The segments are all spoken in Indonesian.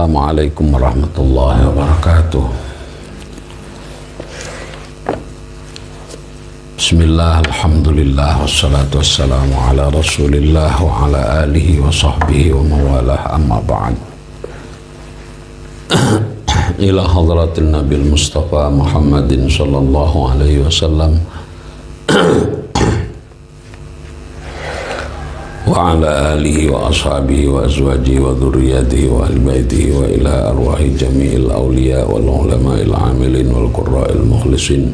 Assalamualaikum warahmatullahi wabarakatuh. Bismillah, alhamdulillah, wassalatu wassalamu ala rasulillah wa ala alihi wa sahbihi wa mawalah, amma ba'd. Ila hadratin nabil mustafa Muhammadin sallallahu alaihi wasallam wa ala alihi wa ashabihi wa azwajihi wa dhurriyyatihi wa ahli baitihi wa ila arwahi jami'il awliya wal ulama'il amilin wal qurra'il mukhlisin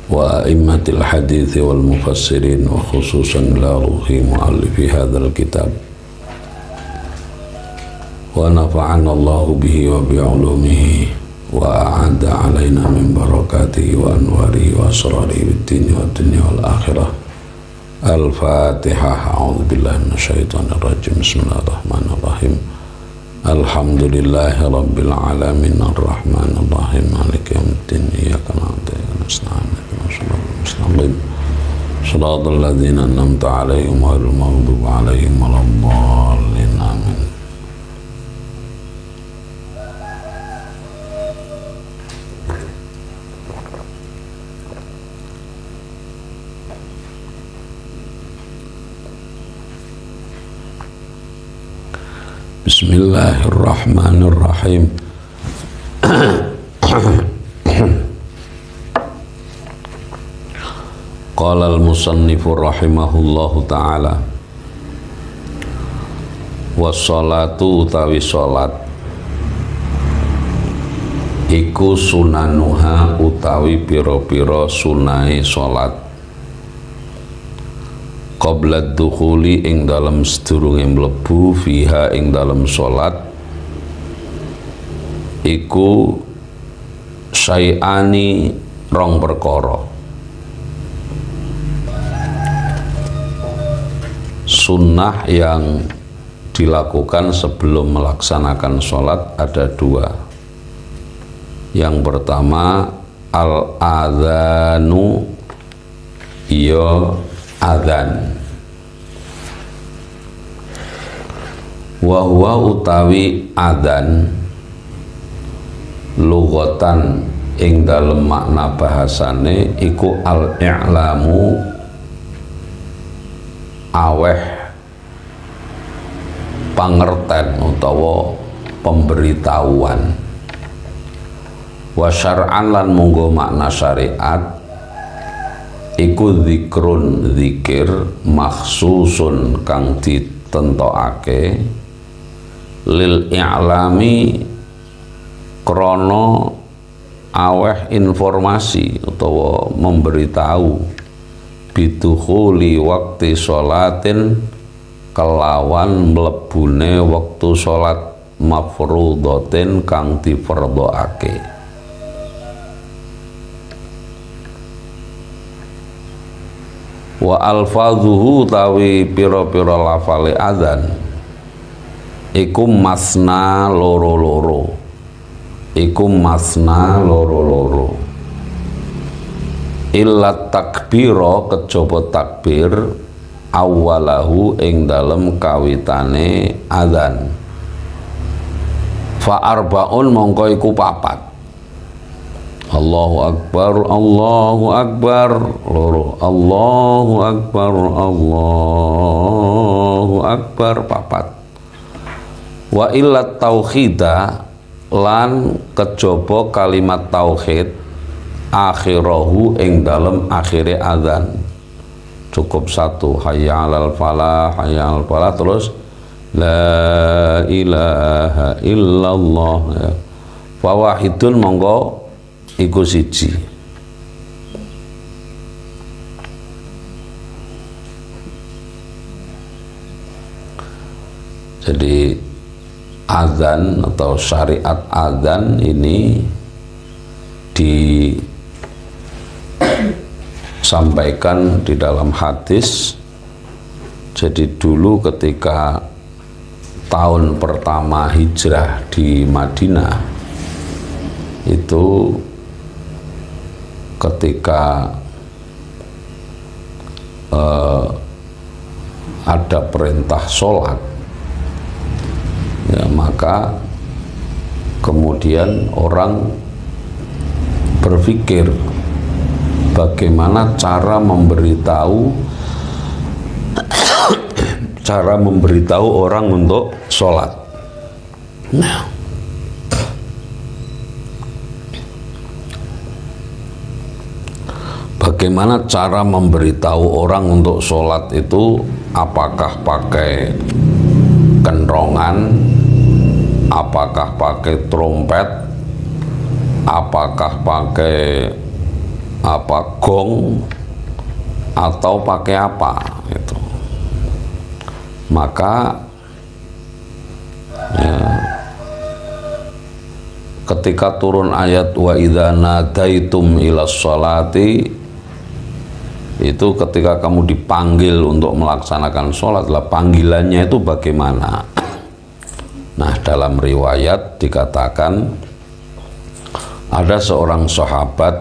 wa a'immatil hadithi wal mufassirin wa khususan ila ruhi mu'allifi hadzal kitab wa nafa'ana Allahu bihi wa bi'ulumihi wa a'adda alaina min barakatihi wa anwarihi wa asrarihi bid dini wa dunya wal akhirah. Al-Fatihah. A'udzubillahi minasyaitonir rajim. Bismillahirrahmanirrahim. Alhamdulillahi rabbil alamin arrahmanir rahim maliki yaumiddin iyyaka na'budu wa iyyaka nasta'in ihdinas siratal mustaqim shiratal ladzina an'amta 'alaihim ghairil maghdubi 'alaihim waladdallin. Amin. Bismillahirrahmanirrahim. Qala al-musannifu rahimahullahu ta'ala, wassalatu utawi salat iku sunanuha utawi pira-pira sunahe salat qabla dukhuli ing dalam sedurunge mlebu fiha ing dalam salat iku syai'ani rong perkara. Sunnah yang dilakukan sebelum melaksanakan salat ada dua. Yang pertama al-adzanu, iya adzan. Wa huwa utawi adzan lughatan ing dalem makna bahasane iku al-i'lamu aweh pangerten utawa pemberitahuan. Wa syar'an lan munggo makna syariat iku zikrun zikir makhsusun kang ditentokake lil i'lami krana aweh informasi utawa memberitahu bidukhuli waktu sholatin kelawan mlebune wektu salat mafrudatin kang difardhoake. Wa alfazuhu tawi pira-pira lafale adzan iku masna loro-loro, iku masna loro-loro. Illa takbira kejaba takbir awalahu ing dalem kawitane adzan. Fa arbaun mongko iku papat. Allahu akbar, Allahu akbar, loro, Allahu akbar, Allahu akbar, papat. Wa illat tauhida lan kejaba kalimat tauhid akhirahu ing dalem akhire adzan cukup satu, hayya 'alal falah, hayya 'alal falah, terus la ilaha illallah ya. Fawahidun monggo iku siji. Jadi adzan atau syariat adzan ini disampaikan di dalam hadis. Jadi dulu ketika tahun pertama hijrah di Madinah itu ketika ada perintah sholat, ya, maka kemudian orang berpikir bagaimana cara memberitahu orang untuk sholat. Nah, bagaimana cara memberitahu orang untuk sholat itu? Apakah pakai kenrongan, apakah pakai trompet, apakah pakai gong, atau pakai apa itu? Maka ya, ketika turun ayat wa idza nadaitum ilas sholati, itu ketika kamu dipanggil untuk melaksanakan sholat, lah panggilannya itu bagaimana? Nah, dalam riwayat dikatakan ada seorang sahabat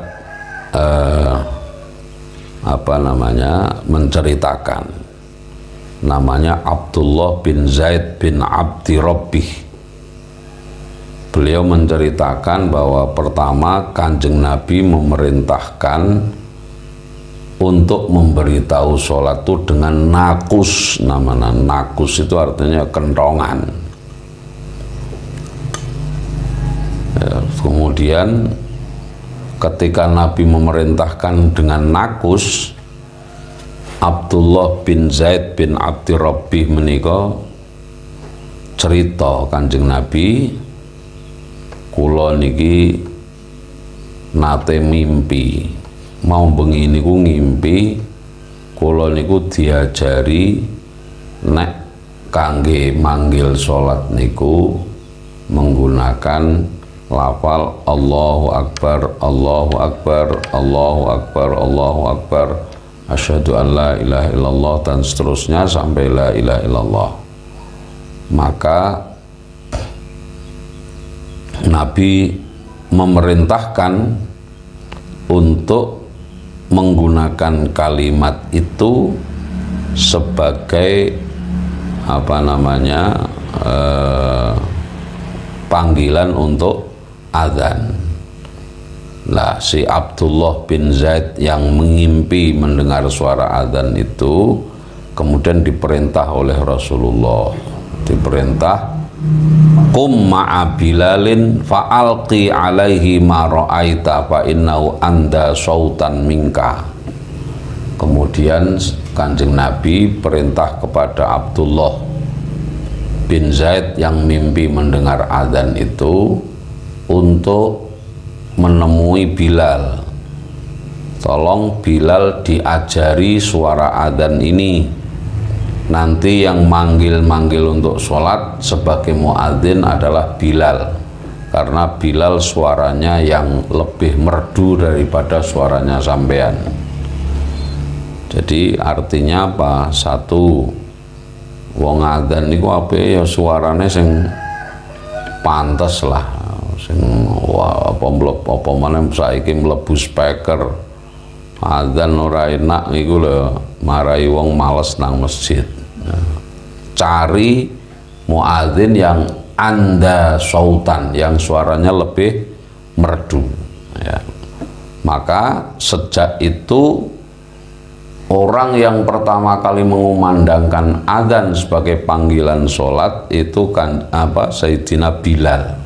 menceritakan, namanya Abdullah bin Zaid bin Abdi Rabbih. Beliau menceritakan bahwa pertama Kanjeng Nabi memerintahkan untuk memberitahu sholat itu dengan nakus. Namanya nakus itu artinya kentongan. Ya, kemudian ketika Nabi memerintahkan dengan nakus, Abdullah bin Zaid bin Abdi Rabbih menika cerita Kanjeng Nabi, kula niki nate mimpi. Mau bengi niku ngimpi kula niku diajari nek kangge manggil salat niku menggunakan lafal Allahu Akbar, Allahu Akbar, Allahu Akbar, Allahu Akbar, asyhadu an la ilaha illallah, dan seterusnya sampai la ilaha illallah. Maka Nabi memerintahkan untuk menggunakan kalimat itu sebagai panggilan untuk azan. Lah si Abdullah bin Zaid yang mengimpi mendengar suara azan itu kemudian diperintah oleh Rasulullah, diperintah qum ma'a Bilalin fa'alqi alaihi ma ra'aita fa innahu anda sautan minka. Kemudian Kanjeng Nabi perintah kepada Abdullah bin Zaid yang mimpi mendengar azan itu untuk menemui Bilal. Tolong Bilal diajari suara azan ini. Nanti yang manggil-manggil untuk sholat sebagai muadzin adalah Bilal, karena Bilal suaranya yang lebih merdu daripada suaranya sampean. Jadi artinya apa? Satu, wong adzan niku apa ya suarane sing pantes lah, sing apa meneh saiki mlebu speaker adzan ora enak niku lho, marai wong males nang masjid. Cari muadzin yang anda sautan, yang suaranya lebih merdu ya. Maka sejak itu orang yang pertama kali mengumandangkan adzan sebagai panggilan sholat itu kan Sayyidina Bilal.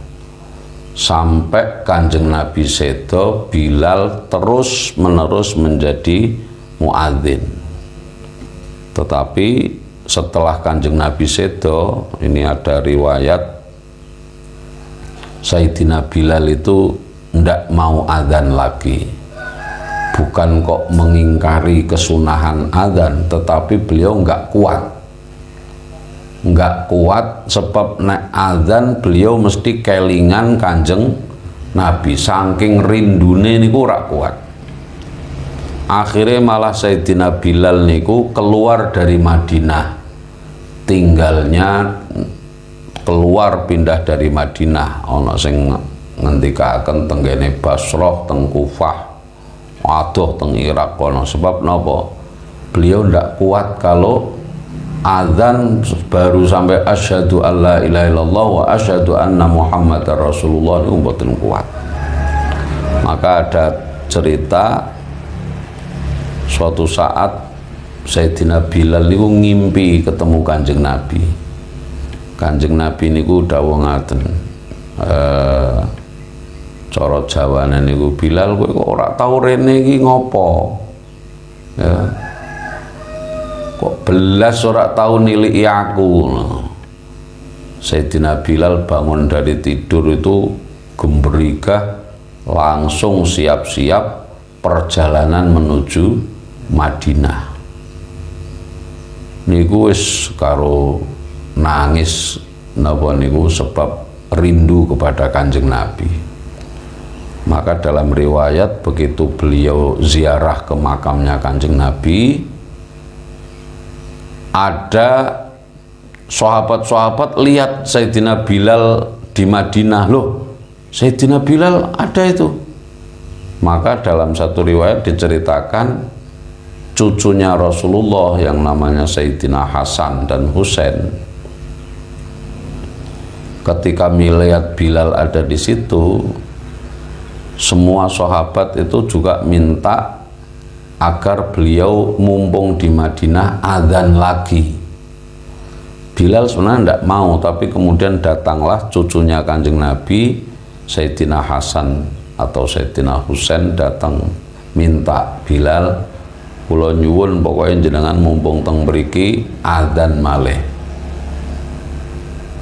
Sampai Kanjeng Nabi sedo, Bilal terus menerus menjadi muadzin. Tetapi setelah Kanjeng Nabi sedo, ini ada riwayat Sayyidina Bilal itu tidak mau adzan lagi. Bukan kok mengingkari kesunahan adzan, tetapi beliau nggak kuat sebab nek adzan beliau mesti kelingan Kanjeng Nabi, saking rindune niku ora kuat. Akhirnya malah Sayyidina Bilal niku keluar dari Madinah, tinggalnya keluar pindah dari Madinah. Ana sing ngendikaken tenggene Basrah, teng Kufah, adoh teng Irak kono. Sebab napa? Beliau ndak kuat kalau Adzan baru sampai asyhadu alla ilaha illallah wa asyhadu anna muhammadar rasulullah itu mboten kuat. Maka ada cerita suatu saat Sayyidina Bilal niku ngimpi ketemu Kanjeng Nabi. Kanjeng Nabi niku dawuh ngaten, cara Jawane niku, Bilal kowe kok ora tau rene iki ngopo? Ya. Kok belas ora tau niliki aku. Sayyidina Bilal bangun dari tidur itu gemberigah, langsung siap-siap perjalanan menuju Madinah. Niku wis karo nangis napa niku sebab rindu kepada Kanjeng Nabi. Maka dalam riwayat begitu beliau ziarah ke makamnya Kanjeng Nabi, ada sahabat-sahabat lihat Sayyidina Bilal di Madinah, loh Sayyidina Bilal ada itu. Maka dalam satu riwayat diceritakan cucunya Rasulullah yang namanya Sayyidina Hasan dan Husain, ketika melihat Bilal ada di situ, semua sahabat itu juga minta agar beliau mumpung di Madinah adzan lagi. Bilal sebenarnya tidak mau, tapi kemudian datanglah cucunya Kanjeng Nabi, Sayyidina Hasan atau Sayyidina Husain, datang minta, Bilal kula nyuwun pokoknya jenengan mumpung teng mriki adzan malih.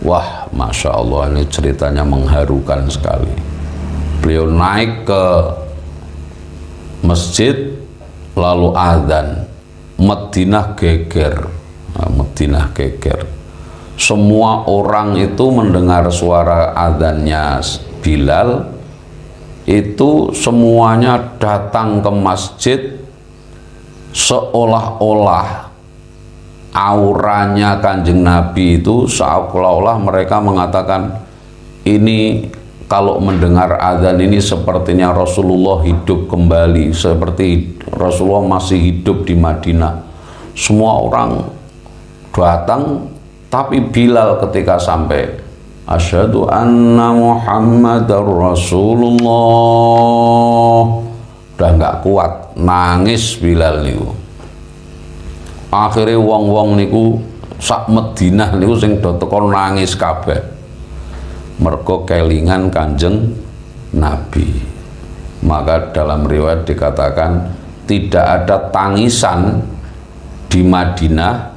Wah, Masya Allah, ini ceritanya mengharukan sekali. Beliau naik ke masjid lalu adzan, Madinah geger. Nah, Madinah geger. Semua orang itu mendengar suara adzannya Bilal, itu semuanya datang ke masjid, seolah-olah auranya Kanjeng Nabi itu seolah-olah mereka mengatakan, ini kalau mendengar adzan ini sepertinya Rasulullah hidup kembali, seperti Rasulullah masih hidup di Madinah. Semua orang datang, tapi Bilal ketika sampai asyhadu anna Muhammadar Rasulullah, udah nggak kuat, nangis Bilal niku. Akhirnya wong-wong niku sak Madinah niku sing do teko nangis kabeh, mergo kelingan Kanjeng Nabi. Maka dalam riwayat dikatakan tidak ada tangisan di Madinah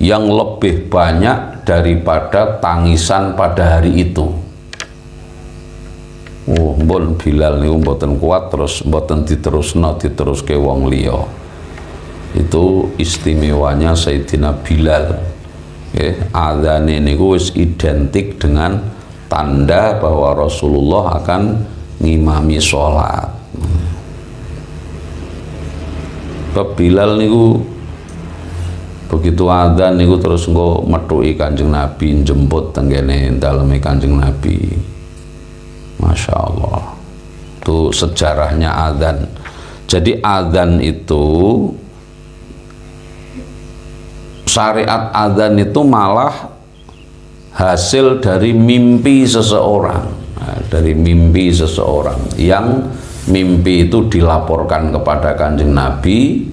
yang lebih banyak daripada tangisan pada hari itu. Oh, mbon Bilal niku mboten kuat, terus mboten diteruske wong liya. Itu istimewanya Sayyidina Bilal. Adzane niku wis identik dengan tanda bahwa Rasulullah akan ngimami sholat. Bilal niku begitu adzan niku terus engko methuki Kanjeng Nabi, jemput tenggene daleme Kanjeng Nabi. Masya Allah, itu sejarahnya adzan. Jadi adzan itu, syariat adzan itu malah hasil dari mimpi seseorang. Nah, dari mimpi seseorang yang mimpi itu dilaporkan kepada Kanjeng Nabi,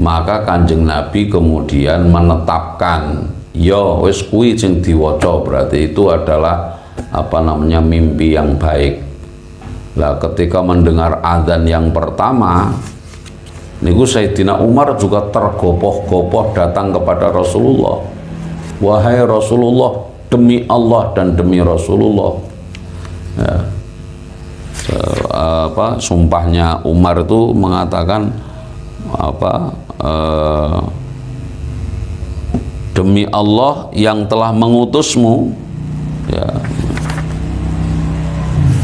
maka Kanjeng Nabi kemudian menetapkan, yo wis kuwi sing diwaca, berarti itu adalah apa namanya, mimpi yang baik. Lah ketika mendengar adzan yang pertama niku, Sayyidina Umar juga tergopoh-gopoh datang kepada Rasulullah. Wahai Rasulullah, demi Allah dan demi Rasulullah, ya, sumpahnya Umar itu mengatakan demi Allah yang telah mengutusmu, ya,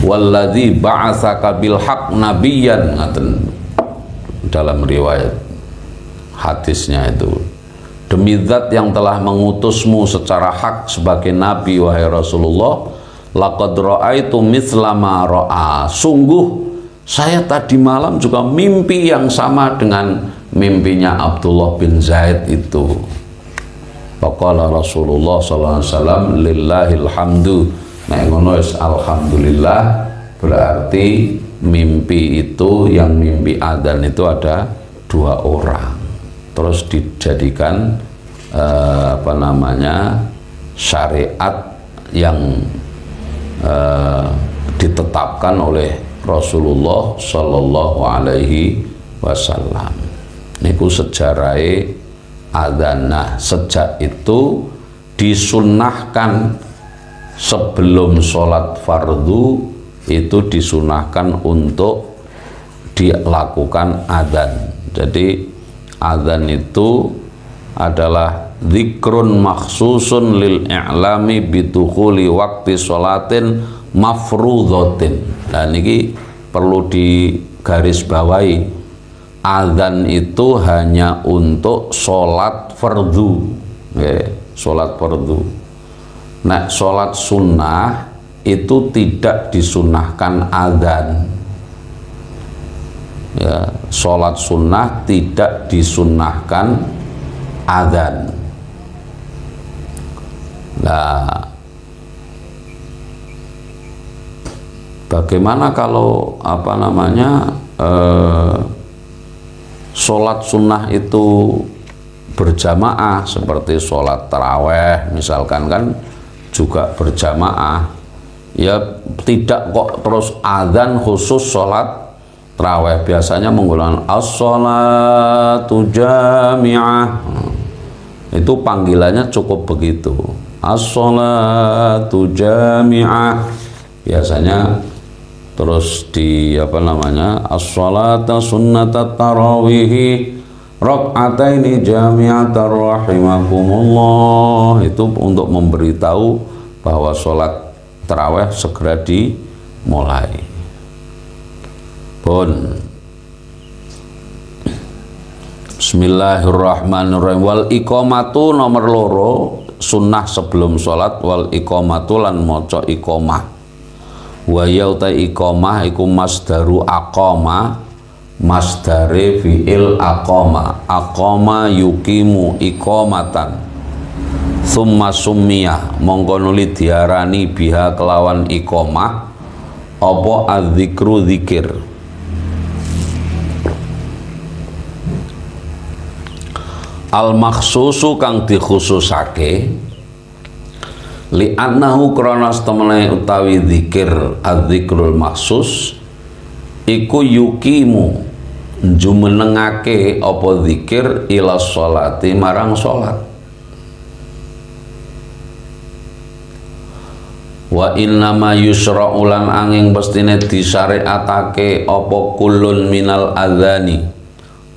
walladzi ba'atsaka bil haq nabiyyan, ngaten dalam riwayat hadisnya itu, demi zat yang telah mengutusmu secara hak sebagai nabi wahai Rasulullah, laqad ra'aitu mithla ma ra'a, sungguh saya tadi malam juga mimpi yang sama dengan mimpinya Abdullah bin Zaid itu. Faqala Rasulullah sallallahu alaihi wasallam lillahil hamdu. Nek ngono wis alhamdulillah, berarti mimpi itu, yang mimpi adzan itu ada 2 orang. Terus dijadikan syariat yang ditetapkan oleh Rasulullah sallallahu alaihi wasallam. Niku sejarahnya adzan. Nah, sejak itu disunnahkan sebelum sholat fardu itu disunahkan untuk dilakukan adzan. Jadi adzan itu adalah dzikrun makhsusun lil i'lami bidukhuli waqti sholatin mafrudhatin. Dan ini perlu digarisbawahi, adzan itu hanya untuk sholat fardu, sholat fardu. Nah, sholat sunnah itu tidak disunahkan adzan. Ya, sholat sunnah tidak disunahkan adzan. Nah, bagaimana kalau sholat sunnah itu berjamaah seperti sholat taraweh misalkan, kan juga berjamaah, ya tidak kok terus adzan khusus sholat taraweh. Biasanya menggunakan as-sholatu jami'ah, itu panggilannya cukup begitu, as-sholatu jami'ah. Biasanya terus di as-sholata sunnatat tarawihi rak'ataini jami'atar rahimakumullah. Itu untuk memberitahu bahwa sholat taraweh segera dimulai. Bismillahirrahmanirrahim. Wal iqamatu nomor 2 sunnah sebelum sholat, wal iqamatu lan maca iqamah. Wa yauta iqamah iku masdaru aqama, masdare fi'il aqama. Aqama yuqimu iqamatan, summa summiyah mongko nuli diarani biha kelawan iqamah apa adzikru zikir. Al makhsusu kang dikhususake, li annahu krana temene utawi zikir, adzikrul maksus iku yukimu jumenengake apa zikir ila sholati marang sholat. Wa innama yusra ulan angin pestine disyariatake apa kulun minal adzani,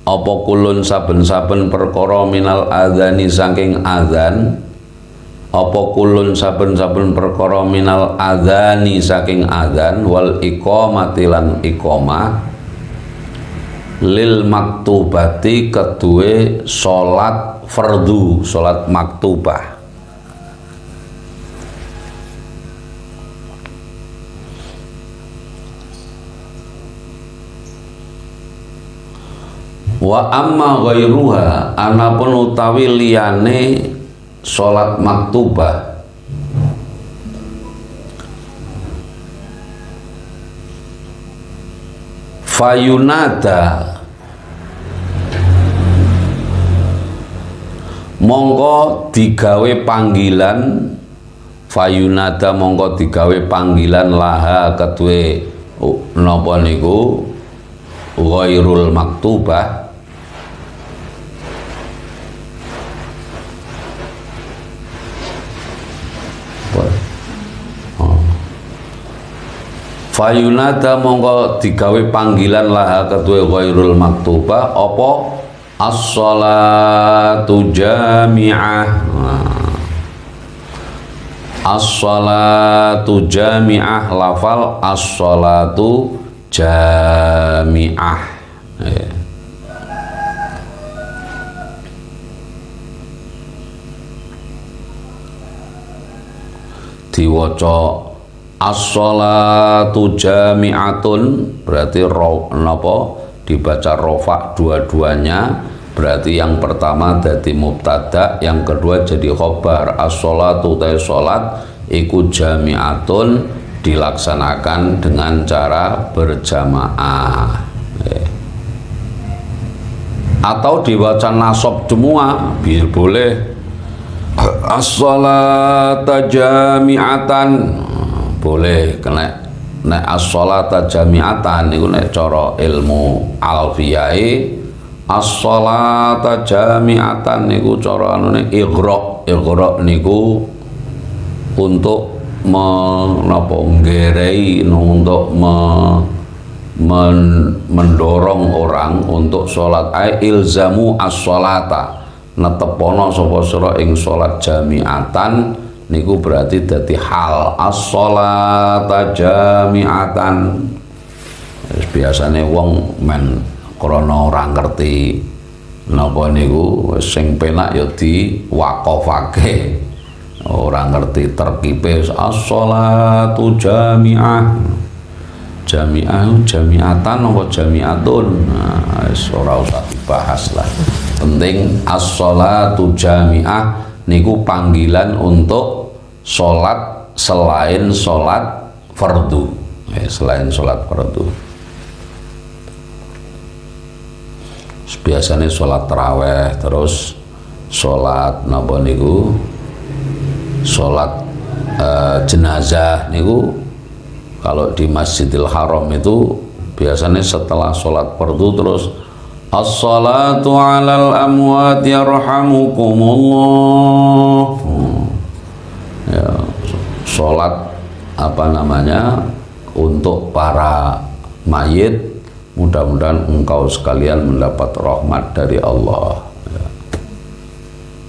apa kulun saben-saben perkara minal adzani saking adzan, apa kulun saben-saben perkara minal adzani saking adzan, wal iqamati lan iqamah, lil maktubati kedue salat fardu, salat maktubah. Wa amma ghairuha, anapun utawi liyane salat maktubah, fayunada mongko digawe panggilan, fayunada mongko digawe panggilan laha kedue napa niku ghairul maktubah, fayunada mongko digawe panggilan laha kedue ghairul maktubah apa as-sholatu jami'ah. As-sholatu jami'ah, lafal as-sholatu jami'ah. Diwaca as-sholatu jami'atun, berarti napa dibaca rofa dua-duanya, Berarti yang pertama jadi mubtada, yang kedua jadi khobar. As-sholatu ta sholat iku jami'atun, dilaksanakan dengan cara berjamaah. Atau dibaca nasab semua boleh. As-sholata jami'atan boleh, kena nek as-sholata jami'atan niku nek cara ilmu alfiyai. As-sholata jami'atan niku cara anune ighra niku untuk menapa nggerei, untuk mendorong orang untuk sholat. Ilzamu as-sholata, netepono sapa sira ing sholat jami'atan niku berarti dadi hal. As-sholata jami'atan, biasane wong men krana ora ngerti napa niku sing penak ya diwaqafake, ora ngerti terkipe. As-sholatu jami'ah, jami'atan apa jami'atun, wis ora usah dibahas lah. Penting as-sholatu jami'ah niku panggilan untuk sholat selain sholat fardu, selain sholat fardu. Biasanya sholat taraweh, terus sholat napa niku, sholat jenazah niku kalau di Masjidil Haram itu biasanya setelah sholat fardu terus as-salatu alal amwat yarhamukumullah. Ya, sholat apa namanya untuk para mayit, mudah-mudahan engkau sekalian mendapat rahmat dari Allah. Ya.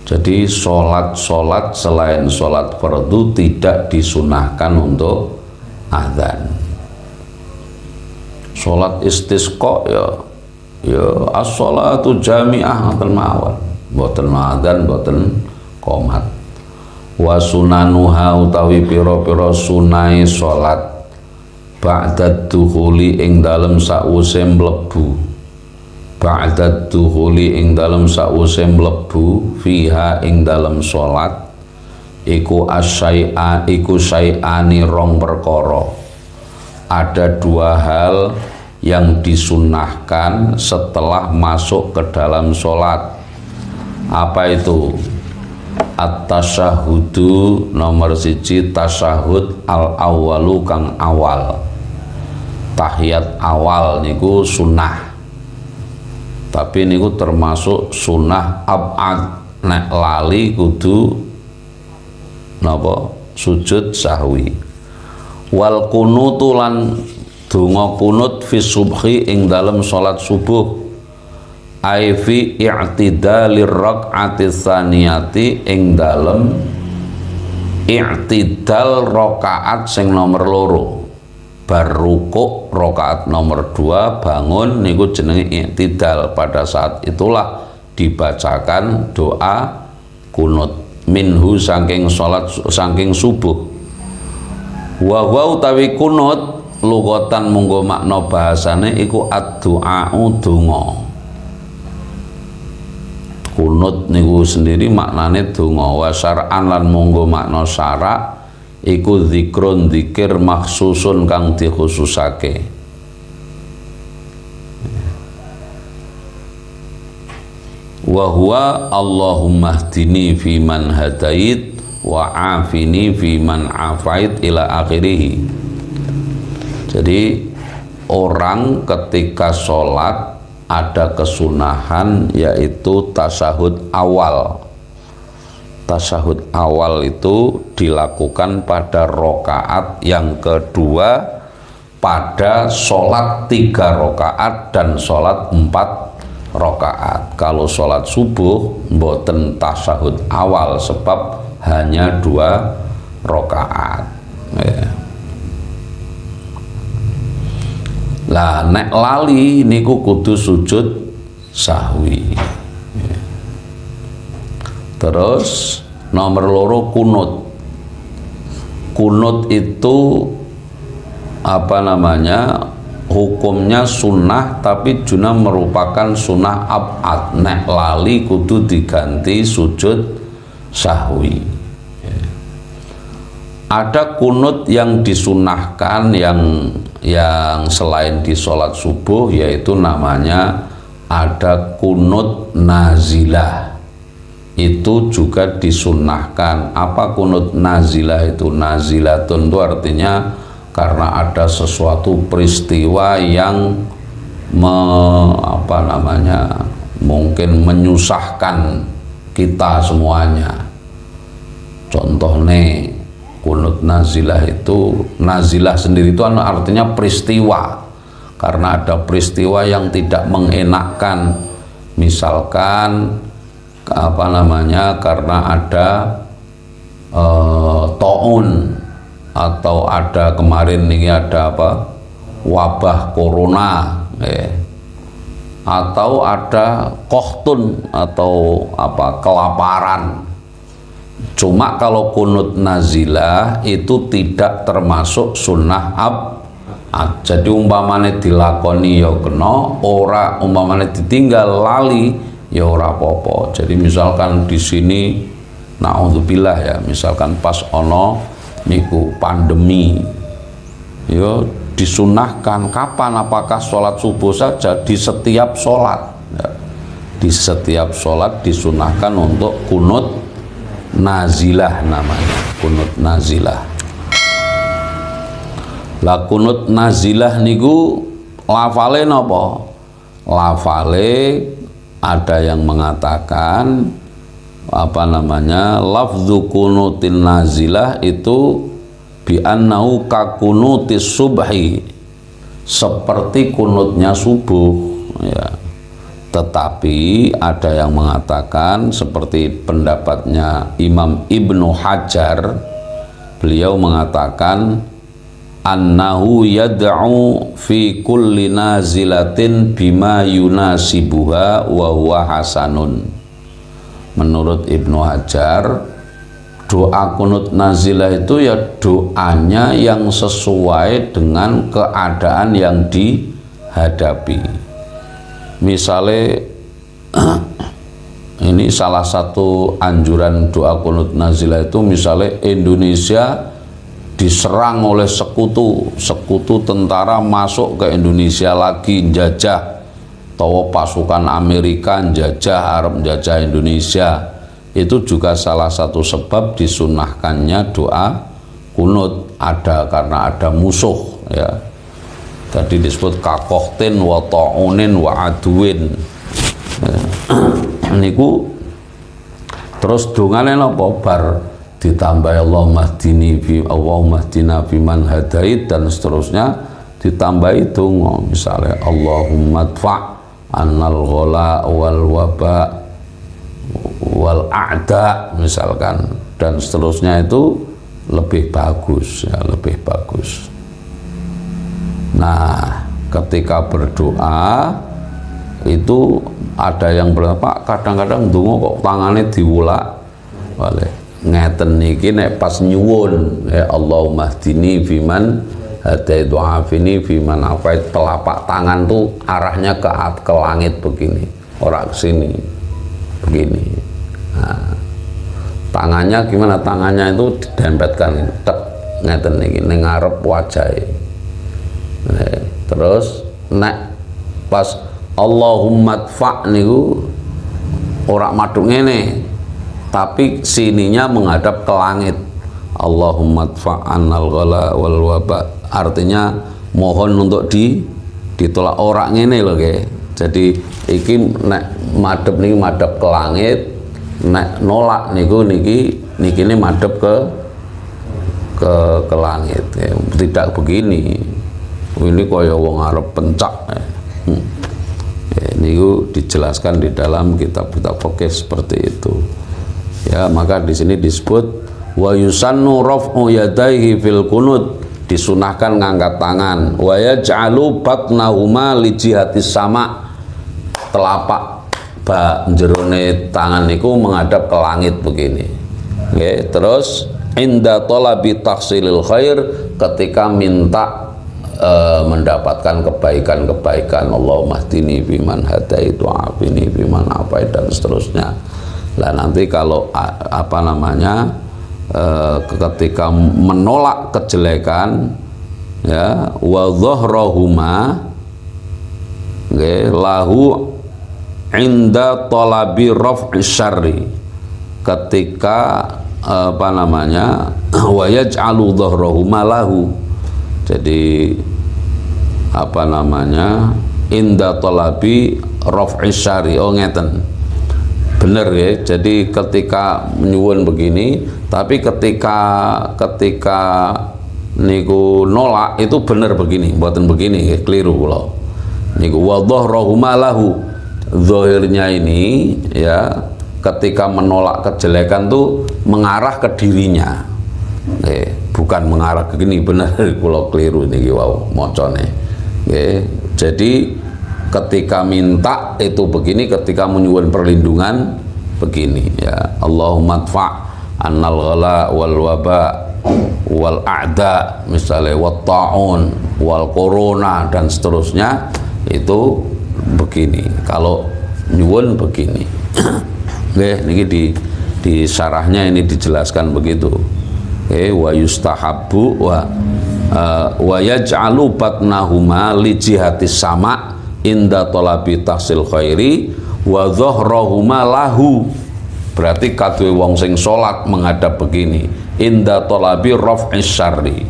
Jadi sholat selain sholat fardu tidak disunahkan untuk azan. Sholat istisqa ya as-sholatu jami'ah ngoten mawon, mboten azan mboten qomat. Wa sunanuha utawi pira-pira sunai sholat ba'dad dukhuli ing dalem sawuse mlebu, ba'dad dukhuli ing dalem sawuse mlebu fiha ing dalem salat iku asyai'a iku syai'ani rong perkara. Ada dua hal yang disunahkan setelah masuk ke dalam salat. Apa itu? At-tasyahudu nomor 1, tasyahud al-awwalu kang awal. Tahiyat awal niku sunnah, tapi niku termasuk sunnah ab'ad, nek lali kudu napa sujud sahwi. Wal kunutu lan donga kunut fi subhi ing dalem salat subuh, ai fi i'tidalir rakaati tsaniyati ing dalem i'tidal rakaat sing nomor loro. Bar rukuk rakaat nomor 2 bangun niku jenenge i'tidal. Pada saat itulah dibacakan doa kunut minhu saking salat saking subuh. Wa utawi kunut lugatan munggo makna bahasane iku ad-du'a'u donga. Kunut niku sendiri maknane donga. Wa syar'an lan munggo makna syara' iku zikrun zikir maksusun kang dikhususake. Wa huwa Allahumma hdini fi man hadait wa afini fi man afait ila akhirih. Jadi orang ketika sholat ada kesunahan yaitu tasyahud awal. Tasyahud awal itu dilakukan pada rokaat yang kedua pada sholat 3 rokaat dan sholat 4 rokaat. Kalau sholat subuh mboten tasyahud awal sebab hanya 2 rokaat. Ya. Lah nek lali niku kudu sujud sahwi. Terus nomor 2 kunut. Kunut itu apa namanya? hukumnya sunnah tapi juga merupakan sunnah ab'ad. Nek lali kudu diganti sujud sahwi. Ada kunut yang disunahkan yang selain di sholat subuh, yaitu namanya ada kunut nazilah. Itu juga disunahkan. Apa kunut nazilah itu? Nazilatun itu artinya karena ada sesuatu peristiwa yang mungkin menyusahkan kita semuanya. Contohnya kunut nazilah itu, nazilah sendiri itu artinya peristiwa, karena ada peristiwa yang tidak mengenakkan, misalkan karena ada taun, atau ada kemarin ini ada wabah corona, atau ada kohtun atau kelaparan. Cuma kalau kunut nazilah itu tidak termasuk sunnah ab'ad. Jadi umpamane dilakoni ya kena, ora umpamane ditinggal lali ya ora apa-apa. Jadi misalkan di sini naudzubillah ya, misalkan pas ono niku pandemi, ya disunahkan kapan? Apakah sholat subuh saja? Di setiap sholat ya. Di setiap sholat disunahkan untuk kunut nazilah, namanya kunut nazilah. Lah kunut nazilah niku lafale napa? Lafale ada yang mengatakan lafzu kunutin nazilah itu bi annahu ka kunutis subhi, seperti kunutnya subuh ya. Tetapi ada yang mengatakan seperti pendapatnya Imam Ibnu Hajar, beliau mengatakan annahu yad'u fi kulli nazilatin bima yunasibuha wa huwa hasanun. Menurut Ibnu Hajar, doa kunut nazilah itu ya doanya yang sesuai dengan keadaan yang dihadapi. Misalnya ini salah satu anjuran doa kunut nazilah itu, misalnya Indonesia diserang oleh sekutu tentara masuk ke Indonesia lagi jajah, atau pasukan Amerika jajah, Arab jajah Indonesia. Itu juga salah satu sebab disunahkannya doa kunut, karena ada musuh ya. Tadi disebut kakohtin wa ta'unin wa aduin. Niku terus dongane napa bar ditambah Allahumma hdina fiman hadait, dan seterusnya ditambahi donga, misalnya Allahumma dfa' annal ghala wal waba wal a'da misalkan, dan seterusnya. Itu lebih bagus ya, lebih bagus. Nah, ketika berdoa itu ada yang berapa, kadang-kadang donga kok tangannya diwulak balik ngeten niki nek pas nyuwun ya Allahumma hdini fiman hadait wa afini fiman afait, telapak tangan tuh arahnya ke langit begini, ora ke sini begini. Nah, tangannya gimana? Tangannya itu didempetkan tek ngeten niki ning ngarep wajahe. Terus nek pas Allahumma dfa' niku ora madhuk ngene, tapi sininya menghadap ke langit. Allahumma dfa' annal ghala wal waba, artinya mohon untuk ditolak ora ngene lho nggih. Jadi iki nek madhep niki madhep ke langit, nek nolak niku niki ini madhep ke langit ya. Tidak begini. Ini kaya wong arep pencak ya. Niku dijelaskan di dalam kitab-kitab fikih seperti itu ya. Maka di sini disebut wa yusannu raf'u yadayhi fil kunut, disunahkan ngangkat tangan. Wa yaj'alu batnahuma li jihatis sama, telapak jerone tangan niku menghadap ke langit begini. Oke, terus inda talabi tahsilil khair, ketika minta mendapatkan kebaikan-kebaikan. Allahumma hdini fiman hadait wa afini fiman afait dan seterusnya. Lah nanti kalau apa namanya ketika menolak kejelekan ya, wa dhahrahuma lahu inda talabi raf'i syarri, ketika apa namanya wa yaj'alu dhahrahuma lahu, jadi apa namanya inda talabi raf'i syarri. Oh ngeten bener ya, jadi ketika nyuwun begini, tapi ketika niku nolak itu bener begini, mboten begini ya, keliru kula niku. Wa dhahrahuma lahu, zahirnya ini ya ketika menolak kejelekan tuh mengarah ke dirinya, bukan mengarah ke gini, bener kula keliru niki wau macane. Jadi ketika minta itu begini, ketika menyuwun perlindungan begini ya, Allahumma dfa' annal ghala wal waba wal a'da, misalnya wat ta'un wal corona dan seterusnya, itu begini kalau nyuwun begini. Niki di syarahnya ini dijelaskan begitu. Wa yustahabbu wa yaj'alu batnahuma li jihatis sama' inda talabi tahsil khairi wa dhahrahuma lahu, berarti kadue wong sing salat menghadap begini, inda talabi raf'is syarri.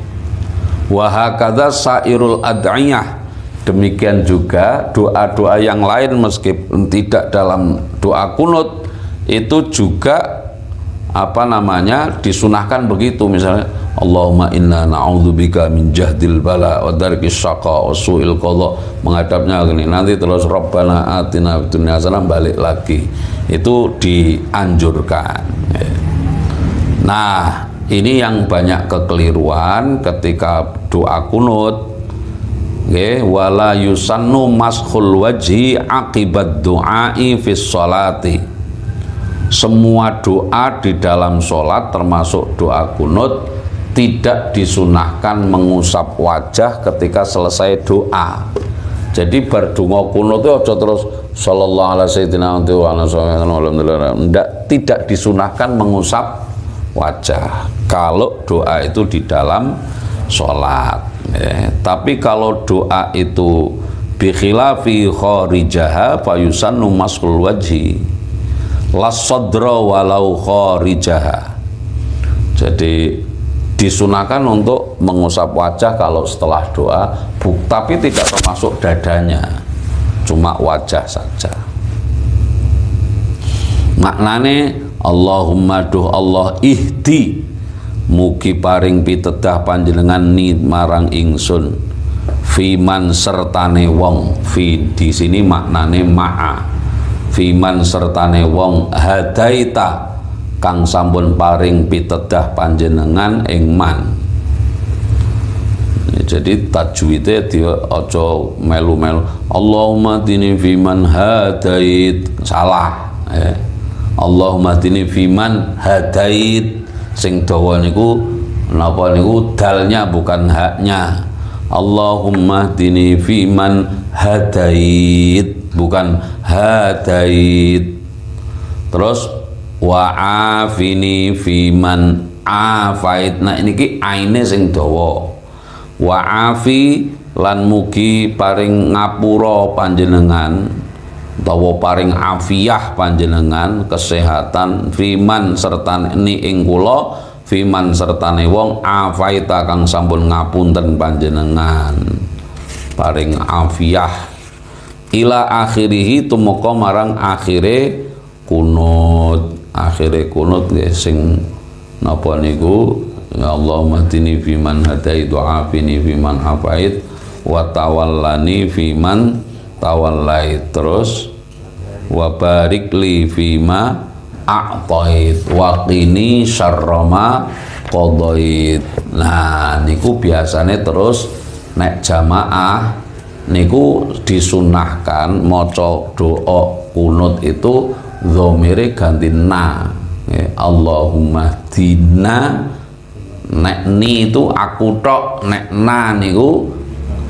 Wa hakadza sairul ad'iyah, demikian juga doa-doa yang lain meskipun tidak dalam doa kunut itu juga apa namanya disunahkan begitu. Misalnya Allahumma inna na'udzubika min jahdil bala wa darkis syaqa wa su'il qadha, menghadapnya gini, nanti terus Rabbana atina fid dunya hasanah, balik lagi, itu dianjurkan. Nah ini yang banyak kekeliruan ketika doa kunut. Wala yusannu maskhul wajhi akibat du'ai fis sholati, semua doa di dalam sholat termasuk doa kunut tidak disunahkan mengusap wajah ketika selesai doa. Jadi berdungo kunut itu aja terus sallallahu alaihi wasallam, tidak disunahkan mengusap wajah kalau doa itu di dalam sholat. Tapi kalau doa itu bi khilafi kharijaha fa yusannu maskhul wajhi las sadra walau kharijaha, jadi disunahkan untuk mengusap wajah kalau setelah doa, tapi tidak termasuk dadanya, cuma wajah saja. Maknane Allahumma duh Allah ihdi, mugi paring pitedah panjenengan ni marang ingsun, fiman sertane wong, fi di sini maknane ma'a, fiman sertane wong hadaita kang sampun paring pitedah panjenengan ing man. Jadi tajwidnya dia ojo melu-melu Allahumma dini fiman hadait, salah. Allahumma dini fiman hadait, sing dawa niku napa niku dalnya bukan haknya. Allahumma dini fiman hadait, bukan hadait. Terus wa'afini fiman afait, nah ini ki aine sing dawa. Wa'afi lan mugi paring ngapura panjenengan, utawa paring afiyah panjenengan, kesehatan, fiman serta ni ing kula, fiman sertane wong afaita kang sampun ngapunten panjenengan, paring afiyah. Ila akhirihi tumeka marang akhire kunut, akhire kunut sing napa niku, ya Allahumma hdini fiman hadait wa afini fiman afait wa tawallani fiman tawallait, terus wa barik li fima a'tait wa qini syarra ma qadait. Nah niku biasanya terus nek jamaah niku disunahkan maca doa kunut itu dhamire ganti na, Allahumma dina, nek ni itu aku tok, nek na niku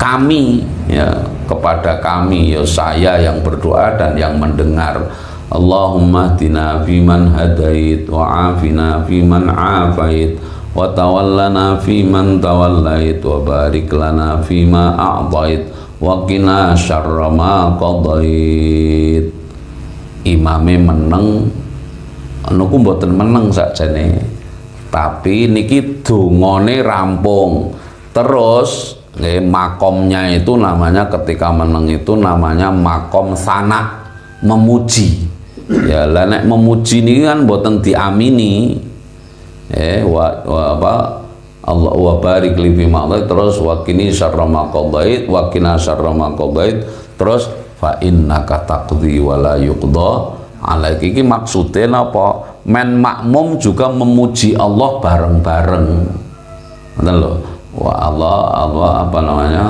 kami, ya, kepada kami, ya saya yang berdoa dan yang mendengar. Allahumma hdina fiman hadait wa afina fiman afait wa tawallana fiman tawallait wa barik lana fima a'tait wa qina syarra ma qadait. Imame meneng niku mboten meneng sakjane, tapi niki dongane rampung. Terus makomnya itu namanya, ketika meneng itu namanya makom sana, memuji. Ya lah nek memuji ini kan mboten diamini. Allah wa barik li fi ma'dait, terus wa qini syarra ma qadait wa qina syarra ma qadait, terus fa innaka taqdi wa la yuqda alaik. Iki maksude napa? Men makmum juga memuji Allah bareng-bareng. Ngoten lho. Wa Allah apa namanya?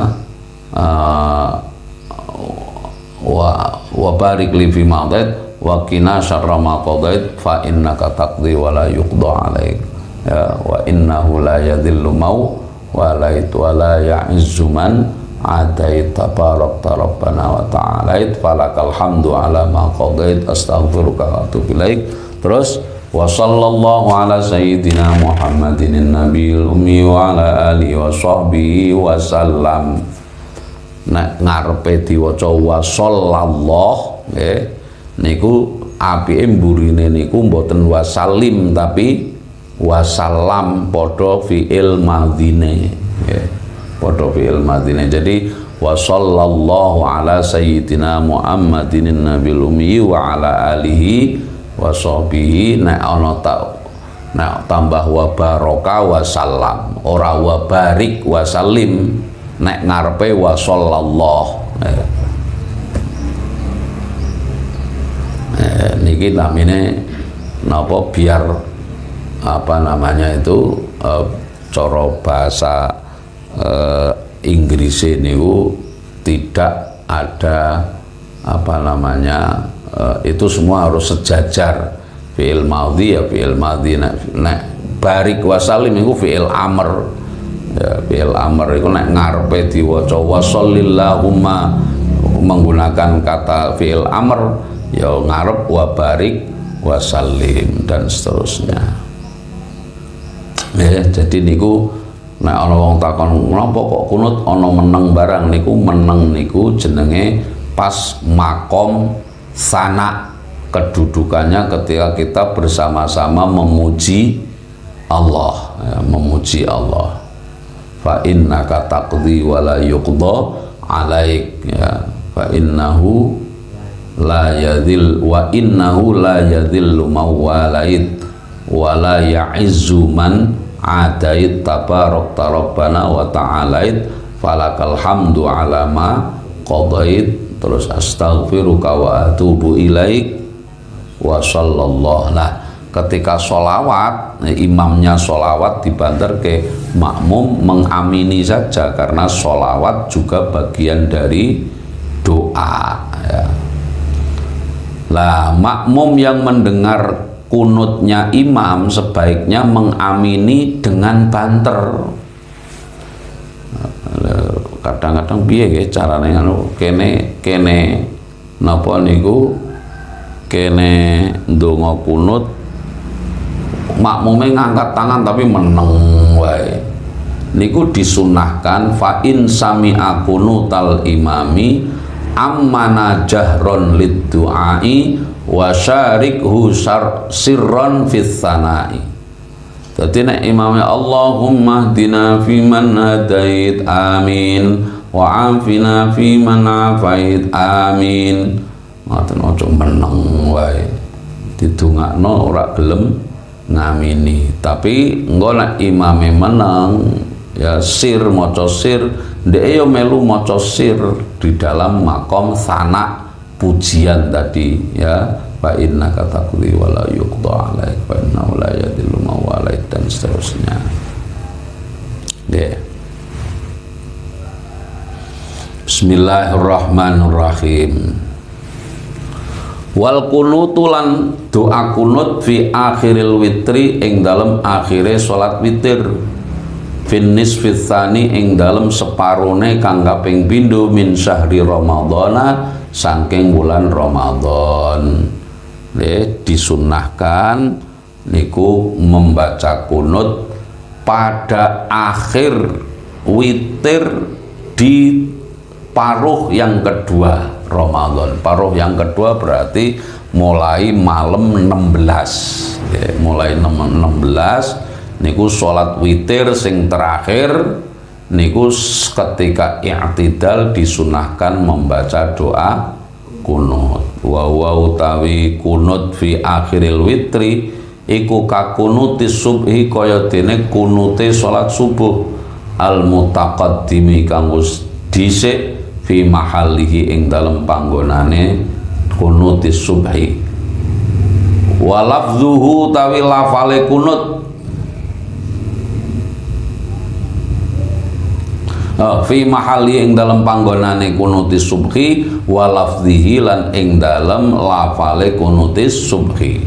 Wa barik li fi ma'dait wa qina syarra ma qadait fa innaka taqdi wa la yuqda alaik. Ya, wa innahu la yadhillu mau wa la ya'izzu man adait tabarakta rabbana wa ta'alait falakal hamdu ala ma qadait astaghfiruka wa atubu ilaik. Terus wa sallallahu ala sayyidina Muhammadin nabiyil ummi wa ala alihi wa sahbihi wa sallam. Nek ngarepe diwaca wa sallallahu nggih niku apike mburine niku mboten wasalim tapi wasalam, padha fi'il madhine nggih, padha fi'il madhine. Jadi wa sallallahu ala sayyidina Muhammadin nabil ummi wa ala alihi wa sahbihi. Nek ana tambah wa baraka wa salam, ora wa barik wa salim. Nek ngarepe wa sallallahu niki namine napa, biar apa namanya itu cara bahasa Inggris niku tidak ada apa namanya itu semua harus sejajar. Fi'il madhi ya fi'il madhi, nek barik wasalim itu fi'il amr. Ya, fi'il amr itu nek ngarepe diwaca wasallillahumma menggunakan kata fi'il amr, ya ngarep wa barik wasallim dan seterusnya. Jadi niku nek ana wong takon menapa kok kunut ana meneng barang, niku meneng niku jenenge pas makom sana, kedudukannya ketika kita bersama-sama memuji Allah, ya, memuji Allah. Fa innaka taqdi wa la yuqda alaik, ya, fa innahu la yadhil wa innahu la yadhillu mawalait wa la ya'izzu man adait tabarakta rabbana wa ta'alait falakal hamdu ala ma qadait. Terus astaghfiruka wa atubu ilaik wa sallallahu. Nah, ketika sholawat, imamnya sholawat dibanter ke makmum mengamini saja, karena sholawat juga bagian dari doa, ya. Lah makmum yang mendengar kunutnya imam sebaiknya mengamini dengan banter. Kadang-kadang piye nggih carane anu kene napa niku kene ndonga kunut makmume ngangkat tangan tapi meneng wae. Niku disunahkan fa in sami'a kunutal imami ammana jahron lid du'ai wa syarikhu sirron fis sanai. Dadi nek imame Allahumma hdina fiman hadait amin wa afina fiman afait amin, ngoten aja meneng wae didongakno ora gelem ngamini. Tapi engko nek imame meneng ya sir maca sir, ndek yo melu maca sir di dalam makom sana pujian tadi, ya. Fa innaka taqdi wa la yuqda alaik fa innahu la yadhillu mawalait dan seterusnya. Bismillahirrahmanirrahim. Wal kunutulan doa kunut fi akhiril witri ing dalam akhire salat witir. fin nisfit tsani ing dalem separone kang kaping pindho min syahri ramadhana saking bulan Ramadan. Disunnahkan niku membaca kunut pada akhir witir di paruh yang kedua Ramadan. Paruh yang kedua berarti mulai malam 16 ya, mulai 16 niku sholat witir sing terakhir niku ketika i'tidal disunahkan membaca doa kunut. Wa utawi kunut fi akhiril witri iku kakunuti subhi kaya dene kunute sholat subuh al mutaqaddimi kang wis dhisik fi mahalihi ing dalem panggonane kunuti subhi. Wa lafzuhu tawi lafale kunut fi mahali ing dalam panggonane kunutis subhi wa lafzihi lan ing dalam lafale kunutis subhi.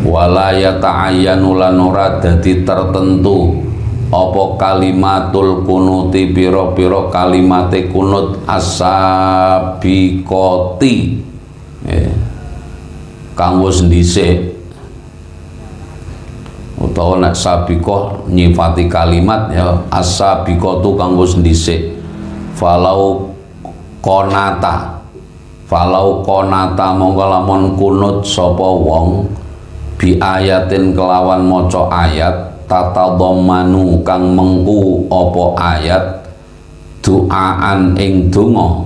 Wala yata'ayyanu lan ora dadi tertentu apa kalimatul kunuti pira-pira kalimate kunut as-sabiqati kang wis dhisik utawa nek sabiqah nyifati kalimat ya as-sabiqatu kang wis dhisik. Falau konata mongko lamun kunut sapa wong bi ayatin kelawan maca ayat tatadhammanu kang mengku apa ayat doaan ing donga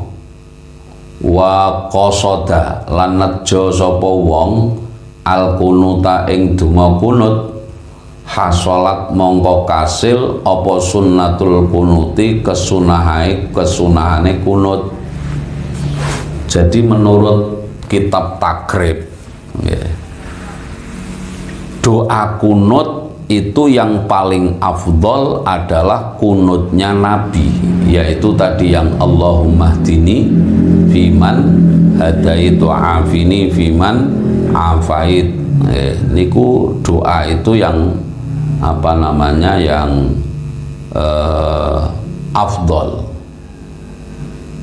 wa qasada lan nejo sapa wong al kunuta ing donga kunut hasolat mongko kasil apa sunnatul kunuti kesunahane kunut. Jadi menurut kitab takrib ya, doa kunut itu yang paling afdol adalah kunutnya Nabi, yaitu tadi yang Allahumma hdini fiman hadaitu afini fiman afait. Niku doa itu yang apa namanya yang afdol,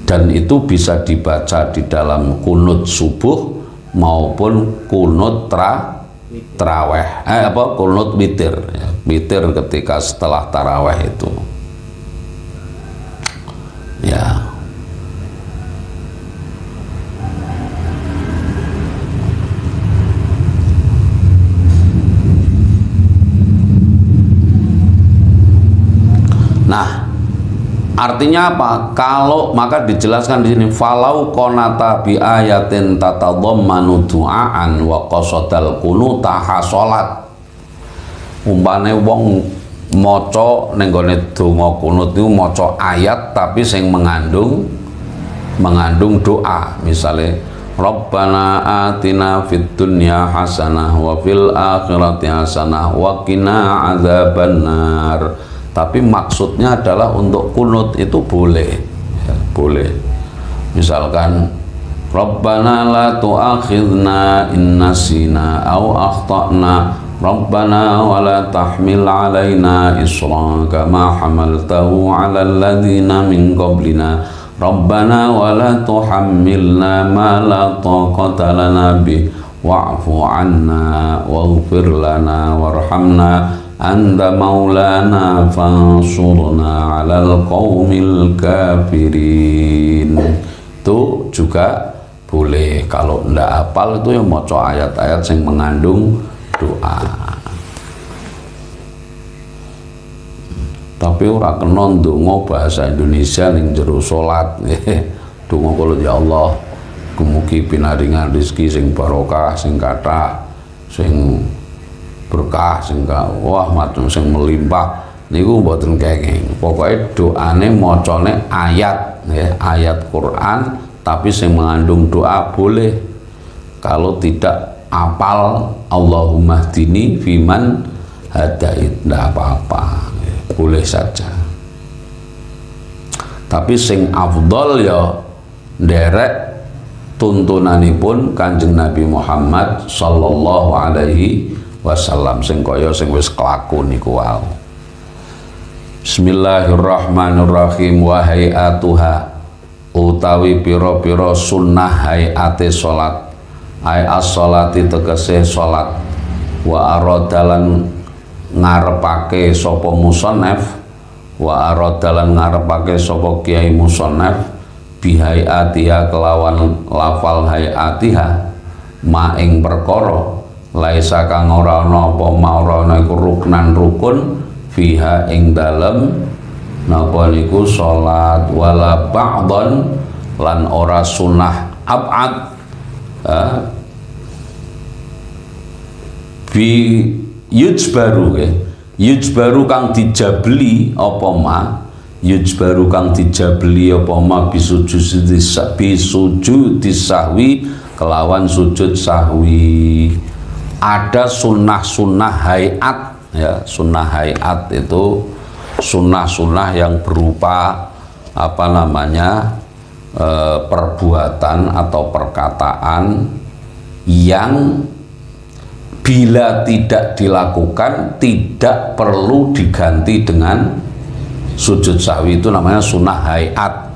dan itu bisa dibaca di dalam kunut subuh maupun kunut taraweh kunut witir ya, witir ketika setelah taraweh itu ya. Nah, artinya apa? Kalau maka dijelaskan di sini falau konata bi ayatin tatadhammanu du'aan wa qasadal kunuta hasolat. Umpane wong maca ning gone donga kunut niku maca ayat tapi sing mengandung doa. Misale Rabbana atina fid dunya hasanah wa fil akhirati hasanah wa qina adzabannar. Tapi maksudnya adalah untuk kunut itu boleh ya, boleh. Misalkan Rabbana la tu'akhidna in nasina aw akhtana Rabbana wa la tahmil alaina isran kama hamaltahu ala alladhina min qablina Rabbana wa la tuhammilna ma la taqata lana bih wa'fu anna waghfir lana warhamna anta maulana fansurna alal qaumil kafirin. Itu juga boleh. Kalau ndak hafal itu yang maca ayat-ayat yang mengandung doa. Tapi ora kena ndonga bahasa Indonesia ning jero salat. Donga kula ya Allah, mugi pinaringan rezeki sing barokah, sing kathah, sing berkah, sing wah macam sing melimpah niku mboten kenging. Pokoke doane macane ayat ya, ayat Quran tapi sing mengandung doa boleh. Kalau tidak apal Allahumma hdini fiman hadait ndak apa-apa, boleh saja. Tapi sing afdol ya nderek tuntunanipun Kanjeng Nabi Muhammad sallallahu alaihi wasallam sing kaya sing wis kelaku niku wae. Bismillahirrahmanirrahim. Wa hayatuha utawi pira-pira sunnah hayate salat, ay as-sholati tegese salat, wa aradalan ngarepake sapa musannaf, wa aradalan ngarepake sapa kiai musannaf bihayatiha kelawan lafal hayatiha ma ing perkara laisa kang ora ana apa maurana iku ruknan rukun fiha ing dalem napa niku salat, wala ba'dhan lan ora sunah ab'ad bi yujbaru yujbaru kang dijabli apa ma yujbaru kang dijabli apa ma bisujudi sahwi kelawan sujud sahwi. Ada sunnah-sunnah hayat ya, sunnah hayat itu sunnah-sunnah yang berupa apa namanya perbuatan atau perkataan yang bila tidak dilakukan tidak perlu diganti dengan sujud sahwi, itu namanya sunnah hayat.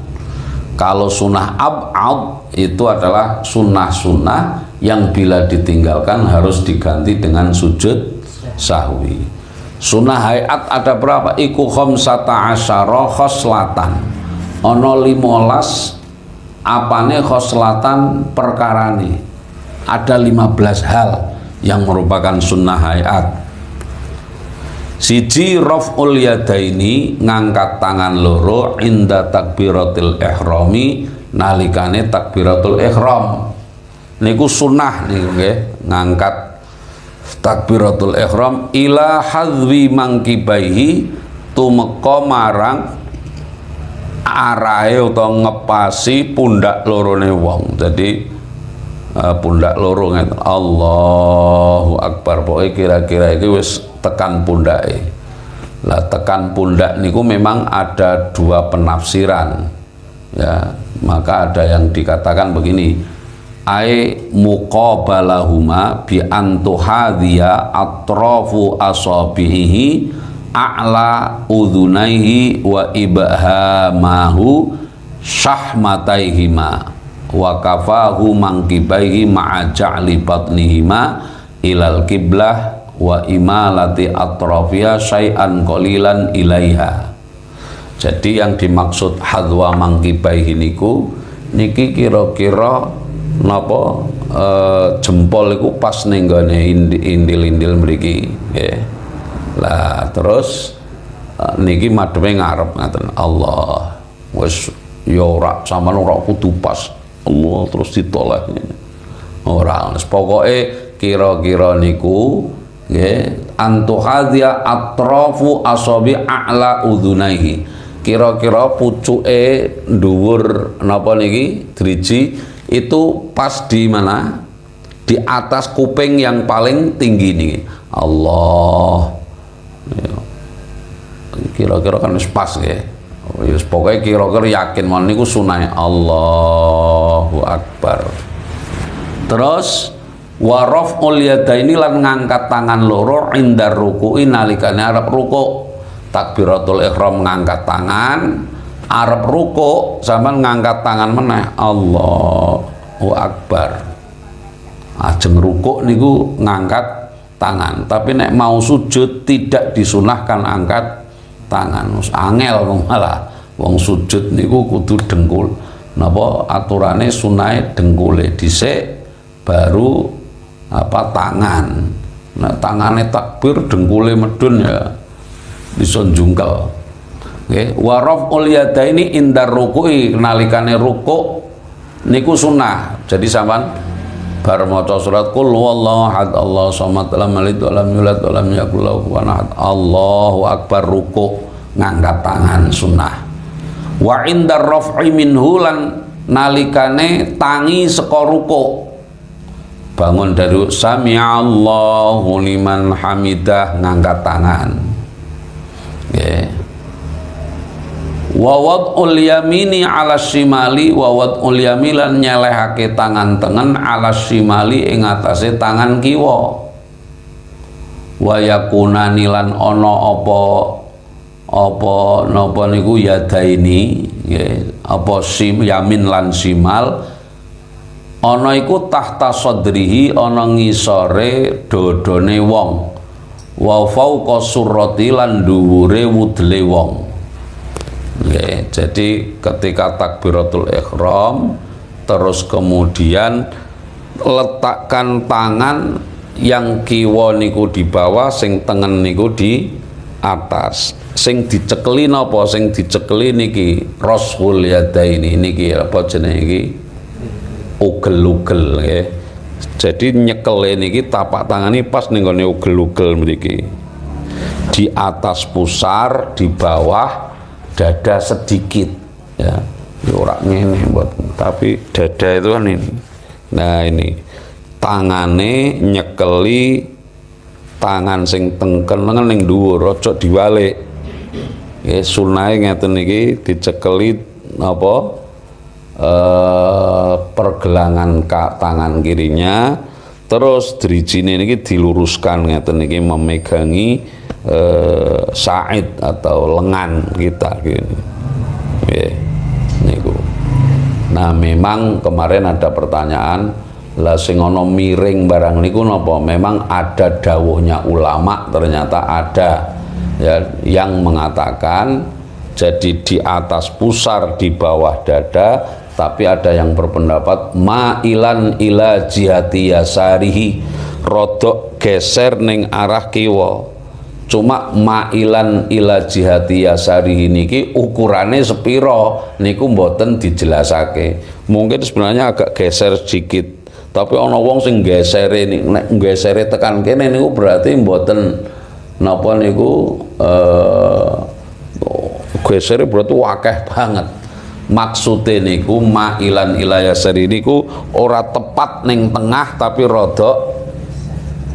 Kalau sunnah ab'ad itu adalah sunnah-sunnah yang bila ditinggalkan harus diganti dengan sujud sahwi. Sunnah hayat ada berapa? Iku khamsata asyara khoslatan, ono 15 apane khoslatan perkarane, ada 15 hal yang merupakan sunnah hayat. Siji raf'ul yadaini, ngangkat tangan loro inda takbiratul ihrami, nalikane takbiratul ihram. Niku sunnah niku nggih, ngangkat takbiratul ihram ila hadwi mangkibaihi, tumeka marang arahe utawa ngepasi pundak lorone wong. Jadi pundak loro ngeten, Allahu Akbar, pokoke kira-kira iki wis tekan pundake. Lah tekan pundak niku memang ada dua penafsiran ya, maka ada yang dikatakan begini, ai muqabalahuma bi antuhadhiya atrafu asabihi a'la udhunaihi wa ibhamahu syahmataihima wa kafahu mangkibaihi ma'a ja'li batnihima ilal qiblah wa imalati atrafiya syai'an qalilan ilaiha. Jadi yang dimaksud hadwa mangkibaihi niku niki kira-kira napa jempol iku pas ning gone indil-indil mriki nggih. Lah terus niki madheme ngarep ngaten, Allah wis ya ora sampean ora kudu pas Allah terus ditoleh ora, pokoke kira-kira niku nggih antuhadhiya atrafu asabi a'la udhunaihi, kira-kira pucuke dhuwur napa niki driji itu pas di mana, di atas kuping yang paling tinggi nih. Allah kira-kira kan wis pas nggih. Wis pokoke kira-kira yakin mon niku sunah. Allahu Akbar. Terus wa raf'ul yadaini lan ngangkat tangan loro indar ruku'i, nalikane arep ruku'. Takbiratul ihram ngangkat tangan, arep ruku' sampean ngangkat tangan meneh. Allahu Akbar. Ajeng ruku' niku ngangkat tangan, tapi nek mau sujud tidak disunahkan angkat tangan. Angel malah wong sujud niku kudu dengkul, napa aturane sunahe dengkule dhisik baru apa tangan. Nah tangane takbir dengkule medun ya bisa njungkel. Nggih, wa raf'ul yadaini indar ruku'i, nalikane ruku' niku sunah. Jadi sampean bar maca surat qul huwallahu ahad Allahu samad lam yalid wa lam yulad wa lam yakul lahu kufuwan ahad, Allahu Akbar, ruku' ngangkat tangan sunah. Wa indar raf'i minhu, lan nalikane tangi saka ruku', bangun dari sami'allahu liman hamidah ngangkat tangan. Nggih. Wa wad'ul yamini 'ala shimali, wa wad'ul yamilan nyelehake tangan tengen 'ala shimali ing atase tangan kiwa. Wa yakunani lan ana apa apa napa niku yadaini nggih apa yamin lan simal ana iku tahta sadrihi ana ngisore dodone wong wa fauqa surrati lan dhuwure wudle wong. Nggih, jadi ketika takbiratul ihram terus kemudian letakkan tangan yang kiwa niku di bawah, sing tengen niku di atas. Sing dicekeli napa? Sing dicekeli niki rasul yadaini niki apa jenenge iki? Ugel-ugel nggih. Jadi nyekele niki tapak tangani pas ning gone ugel-ugel mriki. Di atas pusar, di bawah dada sedikit ya. Ya ora ngene mboten, tapi dada itu kan ini. Nah ini tangane nyekeli tangan sing tengken ning dhuwur aja diwalik. Nggih sunahe ngeten niki dicekeli napa pergelangan tangan kirinya, terus drijine niki diluruskan ngeten niki memegangi sa'id atau lengan kita gini. Nggih niku. Nah memang kemarin ada pertanyaan, lah sing ana miring barang niku napa? Memang ada dawuhnya ulama, ternyata ada ya yang mengatakan jadi di atas pusar di bawah dada, tapi ada yang berpendapat ma'ilan ila jihati yasarihi, rodok geser ning arah kiwa. Cuma ma'ilan ila jihati yasarihi niki ukurannya sepiro niku mboten dijelasake. Mungkin sebenarnya agak geser sedikit, tapi ana wong sing gesere nek gesere tekan kene niku berarti mboten napa niku gesere berarti wakeh banget. Maksudnya niku ma'ilan ila yasarihi niku ora tepat ning tengah tapi rodok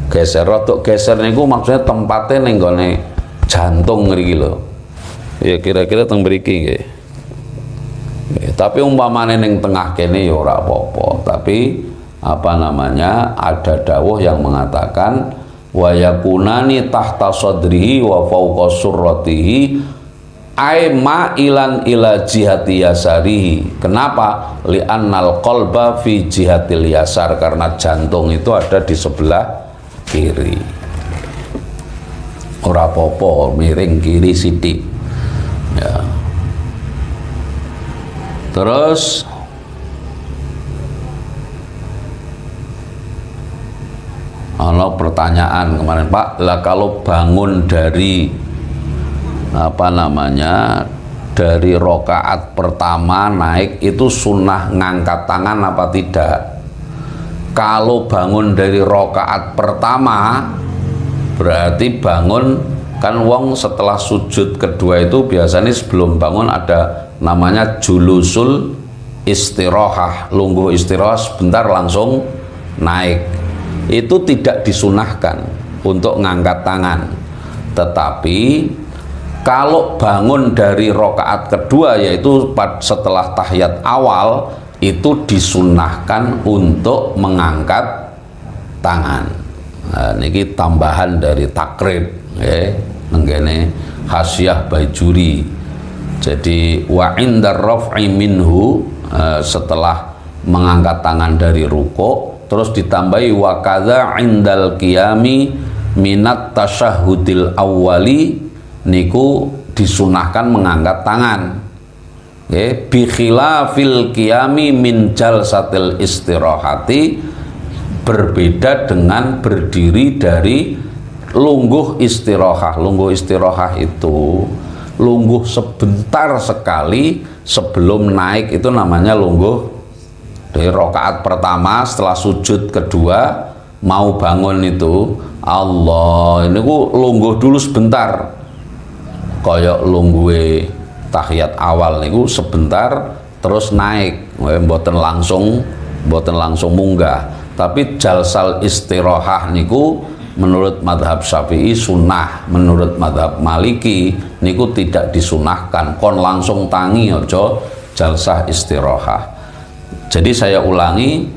geser. Rodok geser niku maksudnya tempatnya ning gone jantung ngriki lho. Ya kira-kira teng mriki nggih. Tapi umpamane ning tengah kene ya ora apa-apa. Tapi apa namanya? Ada dawuh yang mengatakan wa yakunani tahta sadrihi wa fawqa surratihi ay ma'ilan ila jihati yasarihi. Kenapa? Li'annal qalba fi jihatil yasar, karena jantung itu ada di sebelah kiri. Ora apa-apa miring kiri sithik ya. Terus ana pertanyaan kemarin, Pak, lah kalau bangun dari apa namanya dari rokaat pertama naik itu sunnah ngangkat tangan apa tidak? Kalau bangun dari rokaat pertama berarti bangun kan wong setelah sujud kedua itu biasanya sebelum bangun ada namanya julusul istirahah, lungguh istirahat sebentar langsung naik. Itu tidak disunahkan untuk ngangkat tangan, tetapi kalau bangun dari rokaat kedua yaitu setelah tahiyat awal itu disunahkan untuk mengangkat tangan. Nah, niki tambahan dari takrib nenggene Hasyiah Bajuri. Jadi wa indar raf'i minhu, setelah mengangkat tangan dari ruku, terus ditambahi wa kadza indal qiyami minat tasyahhudil awwali, niku disunahkan mengangkat tangan. Bi khilafil qiyami min jalsatil istirahati, berbeda dengan berdiri dari lungguh istirahah. Lungguh istirahah itu lungguh sebentar sekali sebelum naik, itu namanya lungguh. Dari rokaat pertama setelah sujud kedua mau bangun itu Allah ini ku lungguh dulu sebentar, koyok lungguhe tahiyat awal niku sebentar terus naik, mboten langsung munggah. Tapi jalsal istirahah niku menurut madhab Syafi'i sunnah, menurut madhab Maliki niku tidak disunahkan, kon langsung tangi ojo jalsah istirahah. Jadi saya ulangi,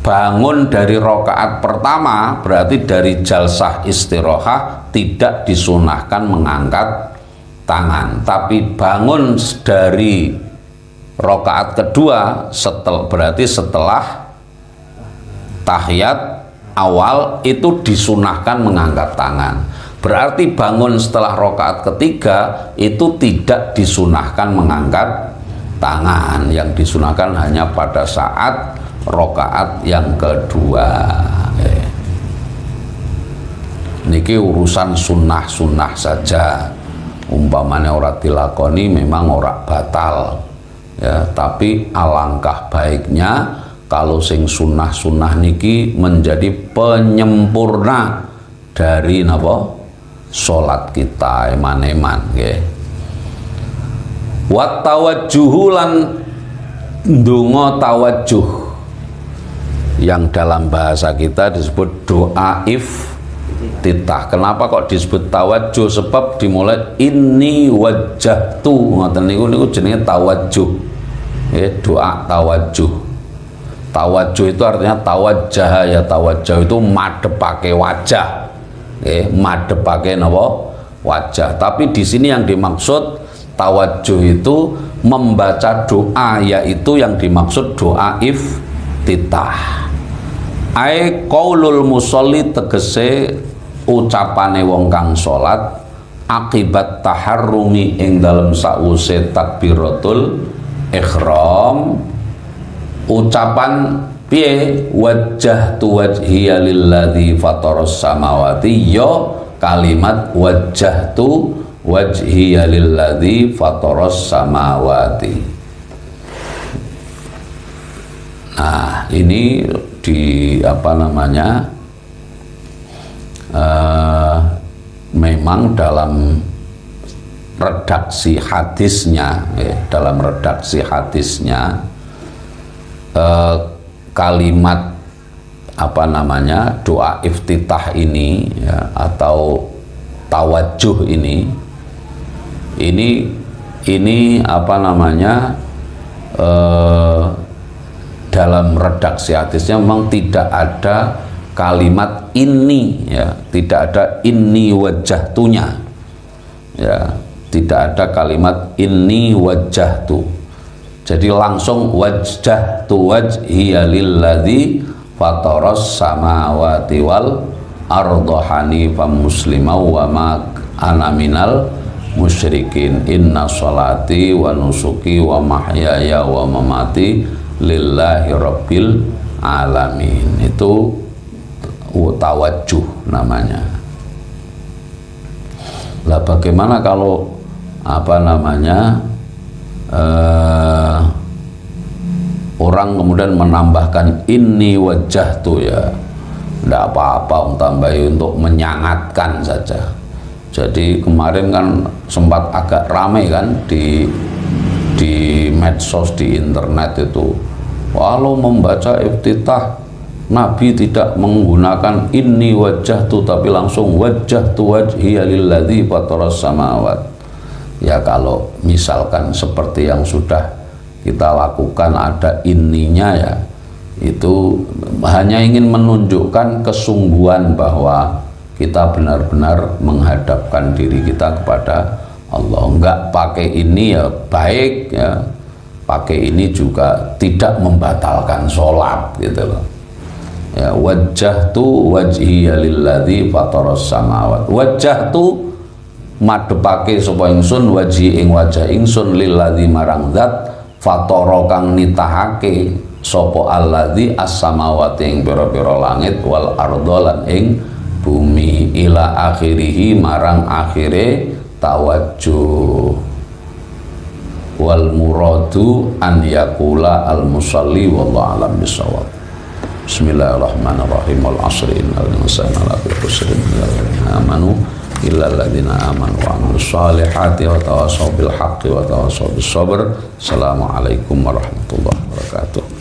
bangun dari rokaat pertama berarti dari jalsah istirahah tidak disunahkan mengangkat tangan, tapi bangun dari rakaat kedua berarti setelah tahiyat awal itu disunahkan mengangkat tangan. Berarti bangun setelah rakaat ketiga itu tidak disunahkan mengangkat tangan, yang disunahkan hanya pada saat rakaat yang kedua. Niki urusan sunnah-sunnah saja, umpamanya ora dilakoni memang ora batal ya, tapi alangkah baiknya kalau sing sunnah-sunnah niki menjadi penyempurna dari napa salat kita eman-eman nggih. Wa tawajjuhu lan ndonga tawajjuh, yang dalam bahasa kita disebut doa iftitah. Kenapa kok disebut tawajjuh? Sebab dimulai inni wajjahtu, ngoten niku jenenge tawajjuh. Doa tawajjuh. Tawajjuh itu artinya tawajjah, ya tawajjah itu madhepake wajah. Madhepake napa? Wajah. Tapi di sini yang dimaksud tawajjuh itu membaca doa, yaitu yang dimaksud doa iftitah. Ai qaulul musolli, tegese ucapane wong kang salat akibat taharrumi ing dalem sause takbiratul ihram, ucapan piye? Wajjahtu wajhiya lilladzi fataras samawati, yo kalimat wajjahtu wajhiya lilladzi fataras samawati. Nah, ini di apa namanya, memang dalam redaksi hadisnya, kalimat apa namanya doa iftitah ini ya, atau tawajjuh ini apa namanya, dalam redaksi hadisnya memang tidak ada kalimat ini ya, tidak ada inni wajjahtunya ya, tidak ada kalimat inni wajjahtu. Jadi langsung wajjahtu wajhiya lilladzi fataras samawati wal arda hanifan musliman wa ma ana minal musyrikin, inna sholati wa nusuki wa mahyaya wa mamati lillahi rabbil alamin. Itu tawajjuh namanya. Lah bagaimana kalau apa namanya, orang kemudian menambahkan ini wajjahtu, ya tidak apa-apa, tambahi untuk menyangatkan saja. Jadi kemarin kan sempat agak ramai kan di medsos, di internet itu, kalau membaca iftitah Nabi tidak menggunakan inni wajjahtu tapi langsung wajjahtu wajhiya lilladzi fataras samawat. Ya kalau misalkan seperti yang sudah kita lakukan ada inninya, ya itu hanya ingin menunjukkan kesungguhan bahwa kita benar-benar menghadapkan diri kita kepada Allah. Enggak pakai ini ya baik ya, pakai ini juga tidak membatalkan sholat gitu loh ya. Wajjahtu wajhiya lilladzi fataras samawat, wajjahtu madhepake sapa ingsun wajhi ing wajah ingsun lilladzi marang zat fatara kang nitahake sapa alladzi as-samawati ing pira-pira langit wal arda lan ing bumi, ila akhirihi marang akhire tawajjuh. Wal muradu an yakula al musalli wallahu alam bisawab. Bismillahirrahmanirrahim. Wal asri innal insana lafi khusrin illa alladziina amanu illa alladziina amanu wa amilus shalihati wa tawassaw bil haqqi wa tawassaw bis sabr. Assalamualaikum warahmatullahi wabarakatuh.